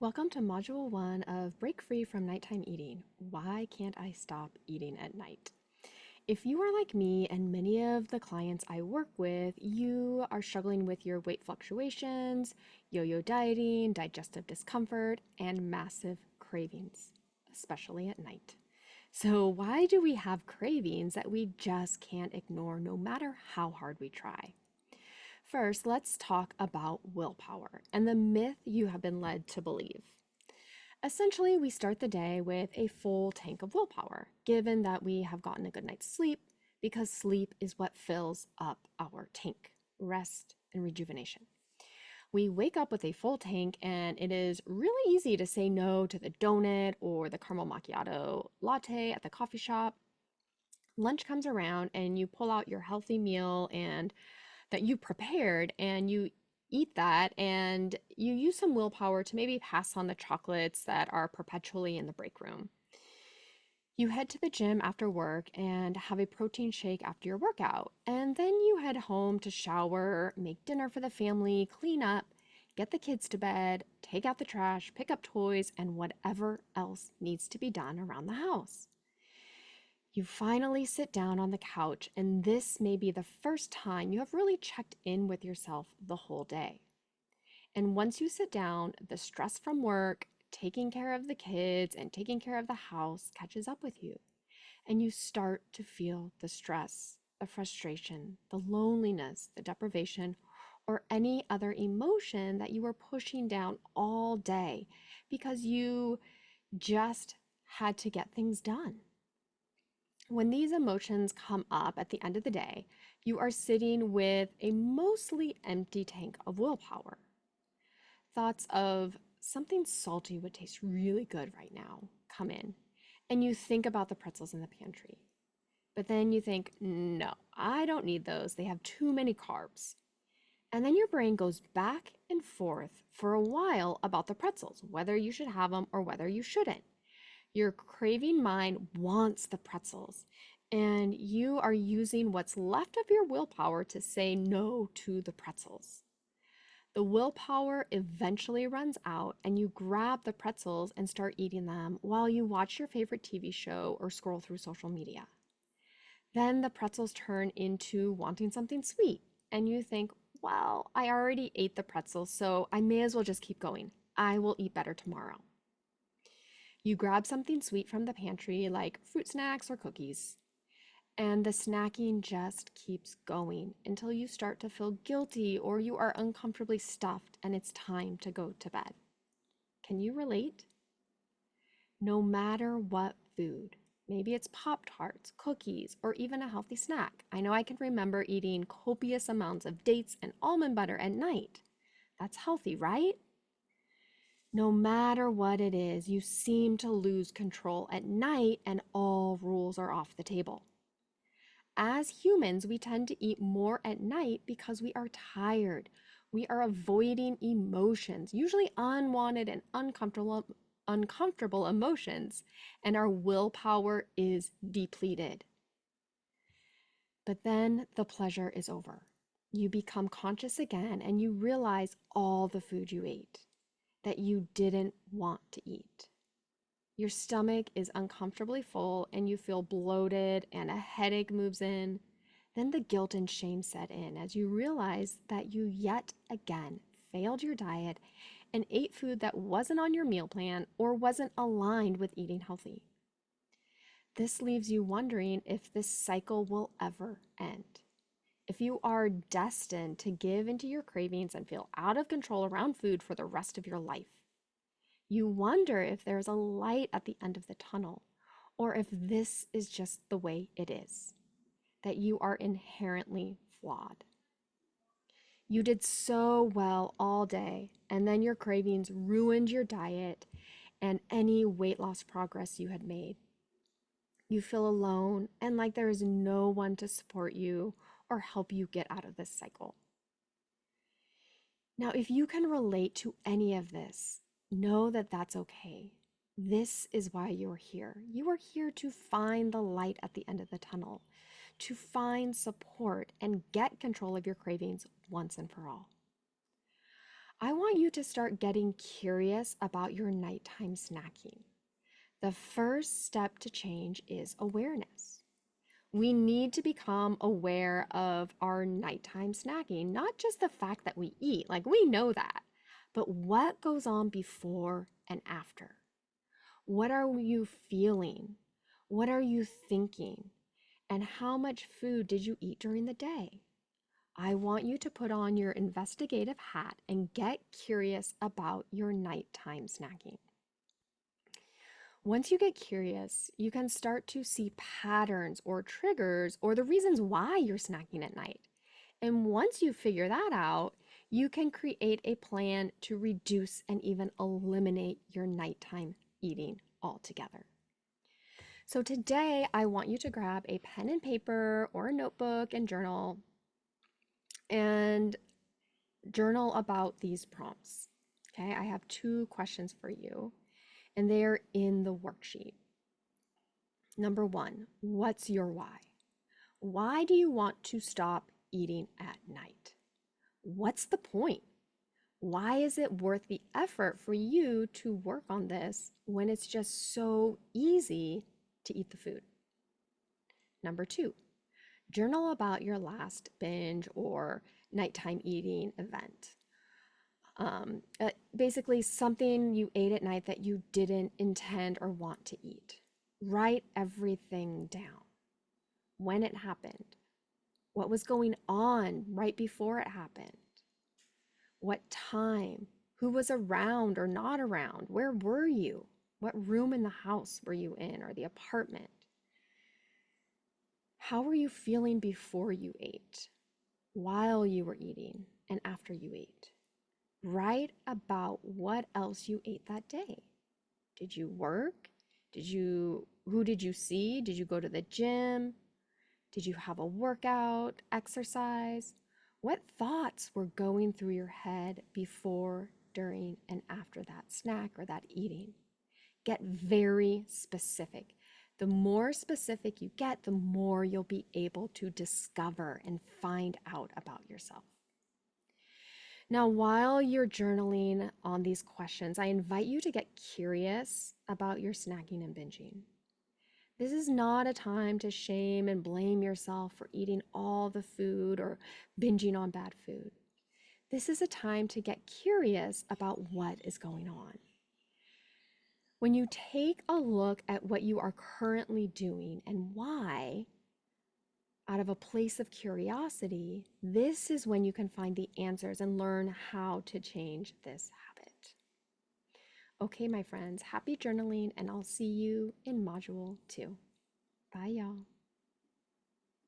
Welcome to Module 1 of Break Free from Nighttime Eating. Why can't I stop eating at night? If you are like me and many of the clients I work with, you are struggling with your weight fluctuations, yo-yo dieting, digestive discomfort, and massive cravings, especially at night. So why do we have cravings that we just can't ignore no matter how hard we try? First, let's talk about willpower and the myth you have been led to believe. Essentially, we start the day with a full tank of willpower, given that we have gotten a good night's sleep, because sleep is what fills up our tank, rest and rejuvenation. We wake up with a full tank, and it is really easy to say no to the donut or the caramel macchiato latte at the coffee shop. Lunch comes around, and you pull out your healthy meal and that you prepared, and you eat that, and you use some willpower to maybe pass on the chocolates that are perpetually in the break room. You head to the gym after work and have a protein shake after your workout, and then you head home to shower, make dinner for the family, clean up, get the kids to bed, take out the trash, pick up toys, and whatever else needs to be done around the house. You finally sit down on the couch, and this may be the first time you have really checked in with yourself the whole day. And once you sit down, the stress from work, taking care of the kids, and taking care of the house catches up with you. And you start to feel the stress, the frustration, the loneliness, the deprivation, or any other emotion that you were pushing down all day because you just had to get things done. When these emotions come up at the end of the day, you are sitting with a mostly empty tank of willpower. Thoughts of something salty would taste really good right now come in, and you think about the pretzels in the pantry. But then you think, no, I don't need those. They have too many carbs. And then your brain goes back and forth for a while about the pretzels, whether you should have them or whether you shouldn't. Your craving mind wants the pretzels, and you are using what's left of your willpower to say no to the pretzels. The willpower eventually runs out, and you grab the pretzels and start eating them while you watch your favorite TV show or scroll through social media. Then the pretzels turn into wanting something sweet, and you think, well, I already ate the pretzels, so I may as well just keep going. I will eat better tomorrow. You grab something sweet from the pantry, like fruit snacks or cookies, and the snacking just keeps going until you start to feel guilty or you are uncomfortably stuffed and it's time to go to bed. Can you relate? No matter what food, maybe it's Pop-Tarts, cookies, or even a healthy snack. I know I can remember eating copious amounts of dates and almond butter at night. That's healthy, right? No matter what it is, you seem to lose control at night and all rules are off the table. As humans, we tend to eat more at night because we are tired. We are avoiding emotions, usually unwanted and uncomfortable emotions, and our willpower is depleted. But then the pleasure is over. You become conscious again and you realize all the food you ate that you didn't want to eat. Your stomach is uncomfortably full and you feel bloated and a headache moves in. Then the guilt and shame set in as you realize that you yet again failed your diet and ate food that wasn't on your meal plan or wasn't aligned with eating healthy. This leaves you wondering if this cycle will ever end. If you are destined to give into your cravings and feel out of control around food for the rest of your life. You wonder if there's a light at the end of the tunnel, or if this is just the way it is, that you are inherently flawed. You did so well all day, and then your cravings ruined your diet and any weight loss progress you had made. You feel alone and like there is no one to support you or help you get out of this cycle. Now, if you can relate to any of this, know that that's okay. This is why you're here. You are here to find the light at the end of the tunnel, to find support and get control of your cravings once and for all. I want want you to start getting curious about your nighttime snacking. The first step to change is awareness. We need to become aware of our nighttime snacking, not just the fact that we eat, like we know that, but what goes on before and after. What are you feeling? What are you thinking? And how much food did you eat during the day? I want you to put on your investigative hat and get curious about your nighttime snacking. Once you get curious, you can start to see patterns or triggers or the reasons why you're snacking at night. And once you figure that out, you can create a plan to reduce and even eliminate your nighttime eating altogether. So today, I want you to grab a pen and paper or a notebook and journal about these prompts. Okay, I have 2 questions for you, and they're in the worksheet. Number 1, what's your why? Why do you want to stop eating at night? What's the point? Why is it worth the effort for you to work on this when it's just so easy to eat the food? Number 2, journal about your last binge or nighttime eating event. Basically, something you ate at night that you didn't intend or want to eat. Write everything down. When it happened, what was going on right before it happened, what time, who was around or not around, where were you, what room in the house were you in or the apartment, how were you feeling before you ate, while you were eating, and after you ate. Write about what else you ate that day. Did you work? Who did you see? Did you go to the gym? Did you have a workout, exercise? What thoughts were going through your head before, during, and after that snack or that eating? Get very specific. The more specific you get, the more you'll be able to discover and find out about yourself. Now, while you're journaling on these questions, I invite you to get curious about your snacking and binging. This is not a time to shame and blame yourself for eating all the food or binging on bad food. This is a time to get curious about what is going on. When you take a look at what you are currently doing and why, out of a place of curiosity, this is when you can find the answers and learn how to change this habit. Okay, my friends, happy journaling, and I'll see you in module 2. Bye, y'all.